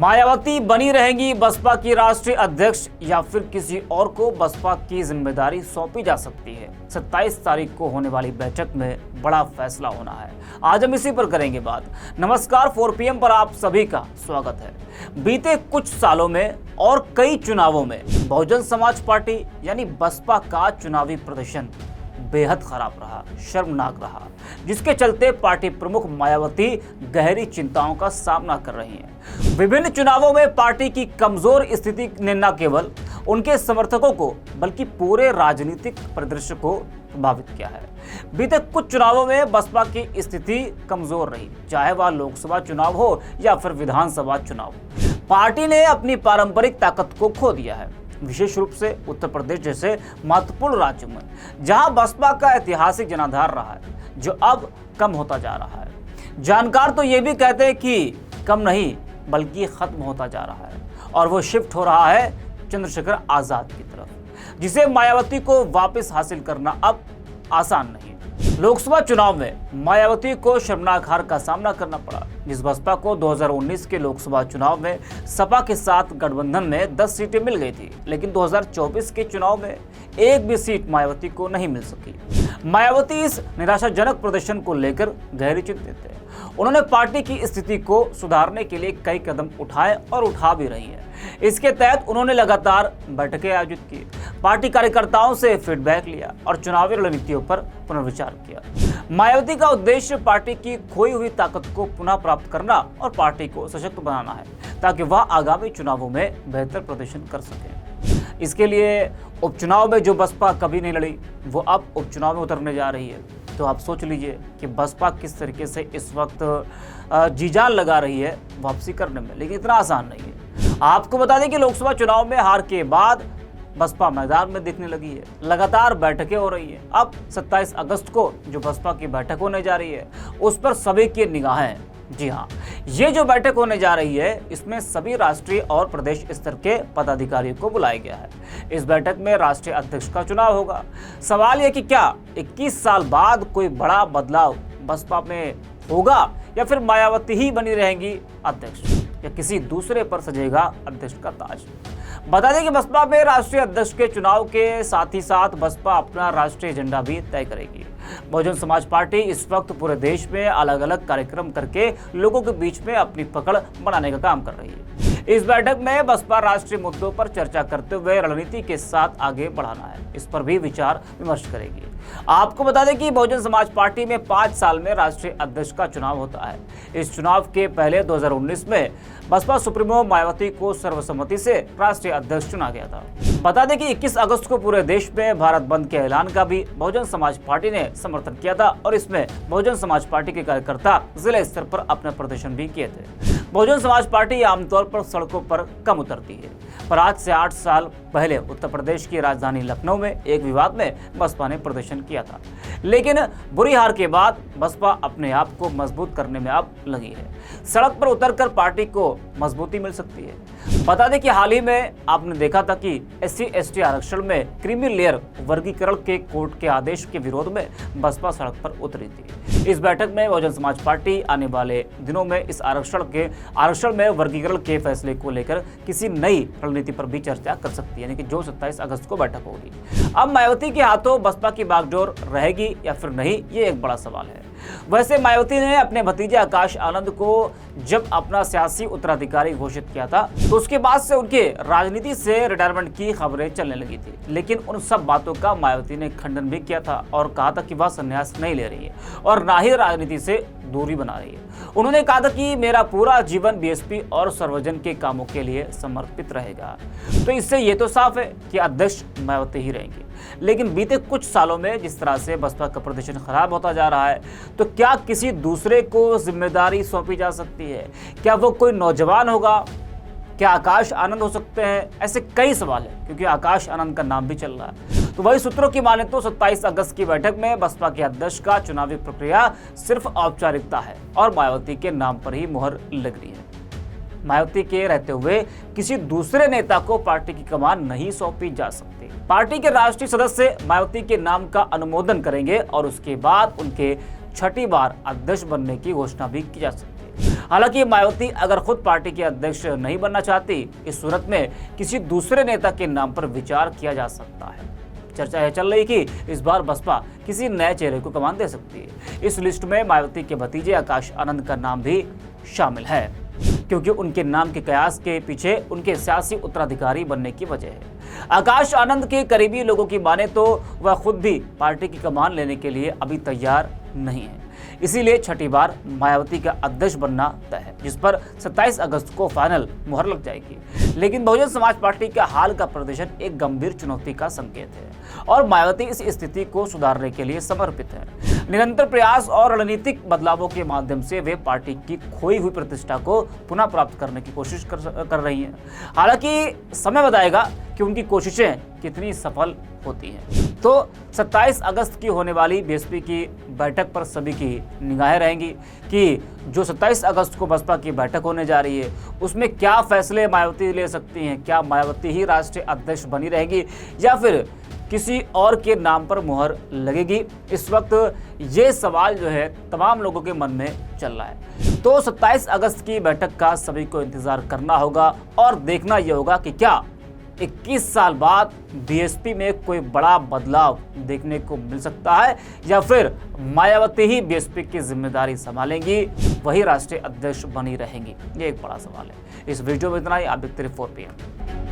मायावती बनी रहेंगी बसपा की राष्ट्रीय अध्यक्ष या फिर किसी और को बसपा की जिम्मेदारी सौंपी जा सकती है। 27 तारीख को होने वाली बैठक में बड़ा फैसला होना है। आज हम इसी पर करेंगे बात। नमस्कार, 4 PM पर आप सभी का स्वागत है। बीते कुछ सालों में और कई चुनावों में बहुजन समाज पार्टी यानी बसपा का चुनावी प्रदर्शन बेहद खराब रहा, शर्मनाक रहा, जिसके चलते पार्टी प्रमुख मायावती गहरी चिंताओं का सामना कर रही हैं। विभिन्न चुनावों में पार्टी की कमजोर स्थिति ने न केवल उनके समर्थकों को बल्कि पूरे राजनीतिक परिदृश्य को प्रभावित किया है। बीते कुछ चुनावों में बसपा की स्थिति कमजोर रही, चाहे वह लोकसभा चुनाव हो या फिर विधानसभा चुनाव। पार्टी ने अपनी पारंपरिक ताकत को खो दिया है, विशेष रूप से उत्तर प्रदेश जैसे महत्वपूर्ण राज्यों में, जहां बसपा का ऐतिहासिक जनाधार रहा है, जो अब कम होता जा रहा है। जानकार तो ये भी कहते हैं कि कम नहीं बल्कि खत्म होता जा रहा है और वो शिफ्ट हो रहा है चंद्रशेखर आजाद की तरफ, जिसे मायावती को वापस हासिल करना अब आसान नहीं। लोकसभा चुनाव में मायावती को शर्मनाक हार का सामना करना पड़ा। जिस बसपा को 2019 के लोकसभा चुनाव में सपा के साथ गठबंधन में 10 सीटें मिल गई थी, लेकिन 2024 के चुनाव में एक भी सीट मायावती को नहीं मिल सकी। मायावती इस निराशाजनक प्रदर्शन को लेकर गहरी चिंतित है। उन्होंने पार्टी की स्थिति को सुधारने के लिए कई कदम उठाए और उठा भी रही है। इसके तहत उन्होंने लगातार बैठकें आयोजित की, पार्टी कार्यकर्ताओं से फीडबैक लिया और चुनावी रणनीतियों पर पुनर्विचार किया। मायावती का उद्देश्य पार्टी की खोई हुई ताकत को पुनः प्राप्त करना और पार्टी को सशक्त बनाना है, ताकि वह आगामी चुनावों में बेहतर प्रदर्शन कर सके। इसके लिए उपचुनाव में जो बसपा कभी नहीं लड़ी, वो अब उपचुनाव में उतरने जा रही है। तो आप सोच लीजिए कि बसपा किस तरीके से इस वक्त जी जान लगा रही है वापसी करने में, लेकिन इतना आसान नहीं है। आपको बता दें कि लोकसभा चुनाव में हार के बाद बसपा मैदान में दिखने लगी है, लगातार बैठकें हो रही है। अब 27 अगस्त को जो बसपा की बैठक होने जा रही है, उस पर सभी की निगाहें। जी हाँ, ये जो बैठक होने जा रही है, इसमें सभी राष्ट्रीय और प्रदेश स्तर के पदाधिकारियों को बुलाया गया है। इस बैठक में राष्ट्रीय अध्यक्ष का चुनाव होगा। सवाल यह कि क्या 21 साल बाद कोई बड़ा बदलाव बसपा में होगा या फिर मायावती ही बनी रहेंगी अध्यक्ष, या किसी दूसरे पर सजेगा अध्यक्ष का ताज। बता दें कि बसपा में राष्ट्रीय अध्यक्ष के चुनाव के साथ ही साथ बसपा अपना राष्ट्रीय एजेंडा भी तय करेगी। बहुजन समाज पार्टी इस वक्त पूरे देश में अलग अलग कार्यक्रम करके लोगों के बीच में अपनी पकड़ बनाने का काम कर रही है। इस बैठक में बसपा राष्ट्रीय मुद्दों पर चर्चा करते हुए रणनीति के साथ आगे बढ़ाना है, इस पर भी विचार विमर्श करेगी। आपको बता दें कि बहुजन समाज पार्टी में 5 साल में राष्ट्रीय अध्यक्ष का चुनाव होता है। इस चुनाव के पहले 2019 में बसपा सुप्रीमो मायावती को सर्वसम्मति से राष्ट्रीय अध्यक्ष चुना गया था। बता दें कि 21 अगस्त को पूरे देश में भारत बंद के ऐलान का भी बहुजन समाज पार्टी ने समर्थन किया था और इसमें बहुजन समाज पार्टी के कार्यकर्ता जिला स्तर पर अपना प्रदर्शन भी किए थे। बहुजन समाज पार्टी आमतौर पर सड़कों पर कम उतरती है, पर आज से 8 साल पहले उत्तर प्रदेश की राजधानी लखनऊ में एक विवाद में बसपा ने प्रदर्शन किया था, लेकिन बुरी हार के बाद बसपा अपने आप को मजबूत करने में अब लगी है। सड़क पर उतरकर पार्टी को मजबूती मिल सकती है। बता दें कि हाल ही में आपने देखा था कि SC/ST आरक्षण में क्रीमी लेयर वर्गीकरण के कोर्ट के आदेश के विरोध में बसपा सड़क पर उतरी थी। इस बैठक में बहुजन समाज पार्टी आने वाले दिनों में इस आरक्षण में वर्गीकरण के फैसले को लेकर किसी नई रणनीति पर भी चर्चा कर सकती है, यानी कि जो 27 अगस्त को बैठक होगी। अब मायावती के हाथों बसपा की बागडोर रहेगी या फिर नहीं, ये एक बड़ा सवाल है। वैसे मायावती ने अपने भतीजे आकाश आनंद को जब अपना सियासी उत्तराधिकारी घोषित किया था, तो उसके बाद से उनके राजनीति से रिटायरमेंट की खबरें चलने लगी थी, लेकिन उन सब बातों का मायावती ने खंडन भी किया था और कहा था कि वह संन्यास नहीं ले रही है और ना ही राजनीति से दूरी बना रही है। उन्होंने कहा था कि मेरा पूरा जीवन BSP और सर्वजन के कामों के लिए समर्पित रहेगा। तो इससे ये तो साफ है कि अध्यक्ष मायावती ही रहेंगी। लेकिन बीते कुछ सालों में जिस तरह से बसपा का प्रदर्शन खराब होता जा रहा है, तो क्या किसी दूसरे को जिम्मेदारी सौंपी जा सकती है? क्या वो कोई नौजवान होगा? क्या आकाश आनंद हो सकते हैं? ऐसे कई सवाल हैं, क्योंकि आकाश आनंद का नाम भी चल रहा है। तो वही सूत्रों की माने तो 27 अगस्त की बैठक में बसपा के अध्यक्ष का चुनावी प्रक्रिया सिर्फ औपचारिकता है और मायावती के नाम पर ही मुहर लग रही है। मायावती के रहते हुए किसी दूसरे नेता को पार्टी की कमान नहीं सौंपी जा सकती। पार्टी के राष्ट्रीय सदस्य मायावती के नाम का अनुमोदन करेंगे और उसके बाद उनके 6ठी बार अध्यक्ष बनने की घोषणा भी की जा सकती है। हालांकि मायावती अगर खुद पार्टी के अध्यक्ष नहीं बनना चाहती, इस सूरत में किसी दूसरे नेता के नाम पर विचार किया जा सकता है। चर्चा यह चल रही कि इस बार बसपा किसी नए चेहरे को कमान दे सकती है। इस लिस्ट में मायावती के भतीजे आकाश आनंद का नाम भी शामिल है, क्योंकि उनके नाम के कयास के पीछे उनके सियासी उत्तराधिकारी बनने की वजह है। आकाश आनंद के करीबी लोगों की माने तो वह खुद भी पार्टी की कमान लेने के लिए अभी तैयार नहीं है, इसीलिए छठी बार मायावती का अध्यक्ष बनना तय है, जिस पर 27 अगस्त को फाइनल मुहर लग जाएगी। लेकिन बहुजन समाज पार्टी का हाल का प्रदर्शन एक गंभीर चुनौती का संकेत है और मायावती इस स्थिति को सुधारने के लिए समर्पित है। निरंतर प्रयास और रणनीतिक बदलावों के माध्यम से वे पार्टी की खोई हुई प्रतिष्ठा को पुनः प्राप्त करने की कोशिश कर रही हैं। हालांकि समय बताएगा कि उनकी कोशिशें कितनी सफल होती हैं। तो 27 अगस्त की होने वाली बीएसपी की बैठक पर सभी की निगाहें रहेंगी कि जो 27 अगस्त को बसपा की बैठक होने जा रही है, उसमें क्या फैसले मायावती ले सकती हैं। क्या मायावती ही राष्ट्रीय अध्यक्ष बनी रहेगी या फिर किसी और के नाम पर मुहर लगेगी? इस वक्त ये सवाल जो है तमाम लोगों के मन में चल रहा है। तो 27 अगस्त की बैठक का सभी को इंतजार करना होगा और देखना यह होगा कि क्या 21 साल बाद बीएसपी में कोई बड़ा बदलाव देखने को मिल सकता है या फिर मायावती ही बीएसपी की जिम्मेदारी संभालेंगी, वही राष्ट्रीय अध्यक्ष बनी रहेंगी। ये एक बड़ा सवाल है। इस वीडियो में इतना ही। आप देखते रहिए 4PM।